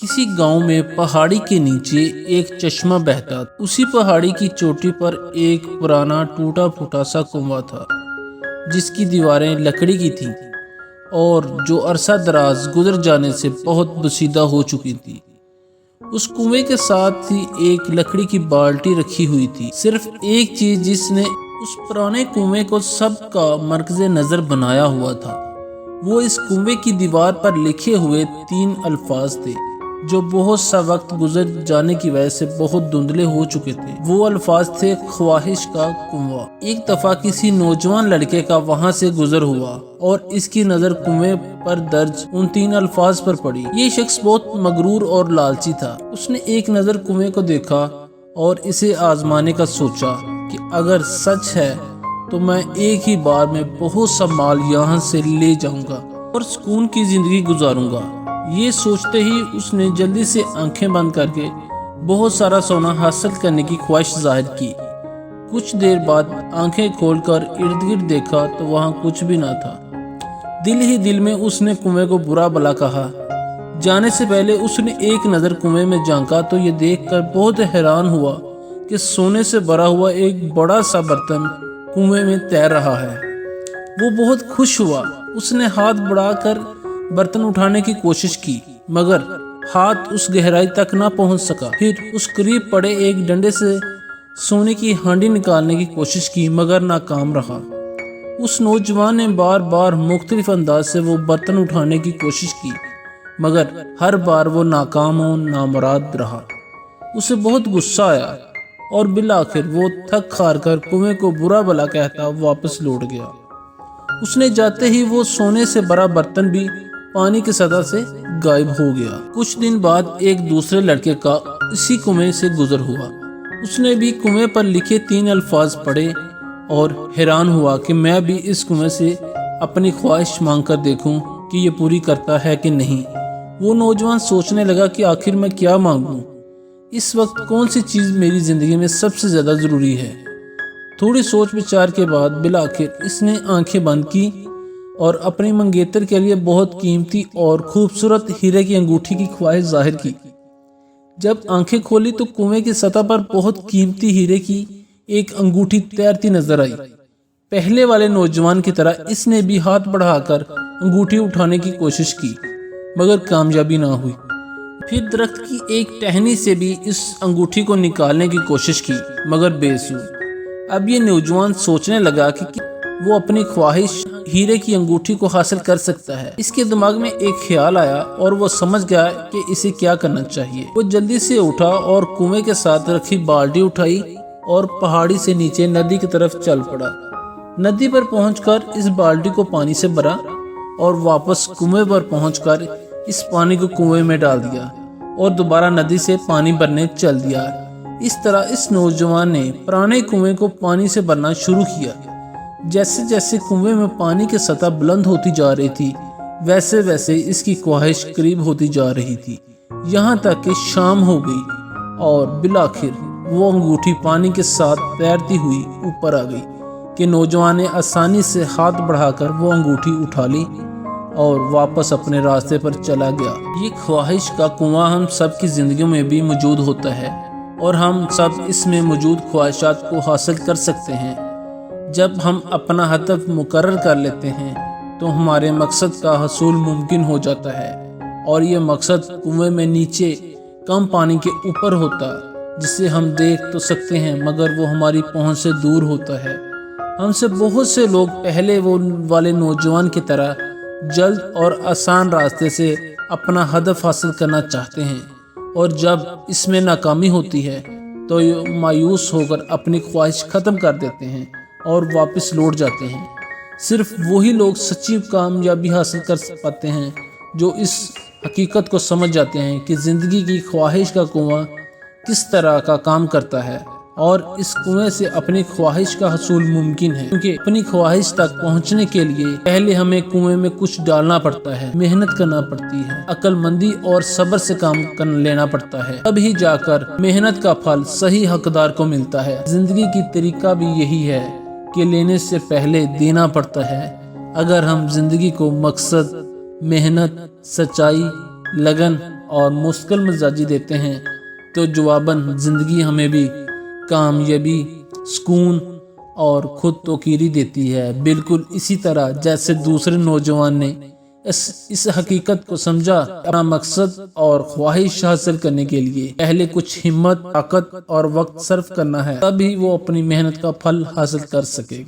किसी गांव में पहाड़ी के नीचे एक चश्मा बहता था। उसी पहाड़ी की चोटी पर एक पुराना टूटा फूटा सा कुआं था, जिसकी दीवारें लकड़ी की थीं और जो अरसा दराज गुजर जाने से बहुत बसीदा हो चुकी थी। उस कुएं के साथ ही एक लकड़ी की बाल्टी रखी हुई थी। सिर्फ एक चीज जिसने उस पुराने कुएं को सबका मरकज़े नजर बनाया हुआ था, वो इस कुएं की दीवार पर लिखे हुए 3 अल्फाज थे, जो बहुत सा वक्त गुजर जाने की वजह से बहुत धुंधले हो चुके थे। वो अल्फाज थे, ख्वाहिश का कुआं। एक दफा किसी नौजवान लड़के का वहां से गुजर हुआ और इसकी नजर कुएं पर दर्ज उन 3 अल्फाज पर पड़ी। ये शख्स बहुत मगरूर और लालची था। उसने एक नजर कुएं को देखा और इसे आजमाने का सोचा कि अगर सच है तो मैं एक ही बार में बहुत सा माल यहाँ से ले जाऊंगा और सुकून की जिंदगी गुजारूंगा। ये सोचते ही उसने जल्दी से आंखें बंद करके बहुत सारा सोना हासिल करने की ख्वाहिश जाहिर की। कुछ देर बाद आंखें खोलकर इर्द गिर्द देखा तो वहाँ कुछ भी ना था। दिल ही दिल में उसने कुएं को बुरा भला कहा। जाने से पहले उसने एक नज़र कुएं में झांका तो ये देखकर बहुत हैरान हुआ कि सोने से भरा हुआ एक बड़ा सा बर्तन कुएं में तैर रहा है। वो बहुत खुश हुआ। उसने हाथ बढ़ाकर बर्तन उठाने की कोशिश की, मगर हाथ उस गहराई तक ना पहुंच सका। फिर उस करीब पड़े एक डंडे से सोने की हांडी निकालने की कोशिश की, मगर नाकाम रहा। उस नौजवान ने बार बार मुख्तलिफ अंदाज से वो बर्तन उठाने की कोशिश की, मगर हर बार वो नाकाम और नामुराद रहा। उसे बहुत गुस्सा आया और बिलाखिर वो थक हार कर कुएं को बुरा भला कहता वापस लौट गया। उसने जाते ही वो सोने से भरा बर्तन भी पानी की सतह से गायब हो गया। कुछ दिन बाद एक दूसरे लड़के का इसी कुएं से गुजर हुआ। उसने भी कुएं पर लिखे 3 अल्फाज पढ़े और हैरान हुआ कि मैं भी इस कुएं से अपनी ख्वाहिश मांग कर देखूं कि ये पूरी करता है कि नहीं। वो नौजवान सोचने लगा कि आखिर मैं क्या मांगूं, इस वक्त कौन सी चीज़ मेरी ज़िंदगी में सबसे ज़्यादा ज़रूरी है। थोड़ी सोच विचार के बाद बिलाखिर इसने आंखें बंद की और अपने मंगेतर के लिए बहुत कीमती और खूबसूरत हीरे की अंगूठी की ख्वाहिश जाहिर की। जब आंखें खोली तो कुएं की सतह पर बहुत कीमती हीरे की एक अंगूठी तैरती नजर आई। पहले वाले नौजवान की तरह इसने भी हाथ बढ़ाकर अंगूठी उठाने की कोशिश की, मगर कामयाबी ना हुई। फिर दरख्त की एक टहनी से भी इस अंगूठी को निकालने की कोशिश की, मगर बेसुर। अब ये नौजवान सोचने लगा कि वो अपनी ख्वाहिश हीरे की अंगूठी को हासिल कर सकता है। इसके दिमाग में एक ख्याल आया और वो समझ गया कि इसे क्या करना चाहिए। वो जल्दी से उठा और कुएं के साथ रखी बाल्टी उठाई और पहाड़ी से नीचे नदी की तरफ चल पड़ा। नदी पर पहुंचकर इस बाल्टी को पानी से भरा और वापस कुएं पर पहुंचकर इस पानी को कुएं में डाल दिया और दोबारा नदी से पानी भरने चल दिया। इस तरह इस नौजवान ने पुराने कुएं को पानी से भरना शुरू किया। जैसे जैसे कुएं में पानी की सतह बुलंद होती जा रही थी, वैसे वैसे इसकी ख्वाहिश करीब होती जा रही थी, यहाँ तक कि शाम हो गई और बिलाखिर वो अंगूठी पानी के साथ तैरती हुई ऊपर आ गई कि नौजवान ने आसानी से हाथ बढ़ाकर वो अंगूठी उठा ली और वापस अपने रास्ते पर चला गया। ये ख्वाहिश का कुआं हम सब की जिंदगी में भी मौजूद होता है और हम सब इसमें मौजूद ख्वाहिशात को हासिल कर सकते हैं। जब हम अपना हदफ मुकर्रर कर लेते हैं तो हमारे मकसद का हसूल मुमकिन हो जाता है, और ये मकसद कुएं में नीचे कम पानी के ऊपर होता है, जिसे हम देख तो सकते हैं मगर वो हमारी पहुंच से दूर होता है। हमसे बहुत से लोग पहले वो वाले नौजवान की तरह जल्द और आसान रास्ते से अपना हदफ हासिल करना चाहते हैं, और जब इसमें नाकामी होती है तो ये मायूस होकर अपनी ख्वाहिश ख़त्म कर देते हैं और वापस लौट जाते हैं। सिर्फ वही लोग सच्ची कामयाबी हासिल कर पाते हैं जो इस हकीकत को समझ जाते हैं कि ज़िंदगी की ख्वाहिश का कुआं किस तरह का काम करता है और इस कुएं से अपनी ख्वाहिश का हसूल मुमकिन है। क्योंकि अपनी ख्वाहिश तक पहुंचने के लिए पहले हमें कुएं में कुछ डालना पड़ता है, मेहनत करना पड़ती है, अक्लमंदी और सब्र से काम कर लेना पड़ता है, तभी जाकर मेहनत का फल सही हकदार को मिलता है। जिंदगी की तरीका भी यही है कि लेने से पहले देना पड़ता है। अगर हम जिंदगी को मकसद, मेहनत, सच्चाई, लगन اور مشکل مزاجی دیتے ہیں تو جواباً زندگی ہمیں بھی کامیابی، سکون اور خود توقیری دیتی ہے، بالکل اسی طرح جیسے دوسرے نوجوان نے اس حقیقت کو سمجھا اپنا مقصد اور خواہش حاصل کرنے کے لیے پہلے کچھ ہمت، طاقت اور وقت صرف کرنا ہے، تبھی وہ اپنی محنت کا پھل حاصل کر سکے گا۔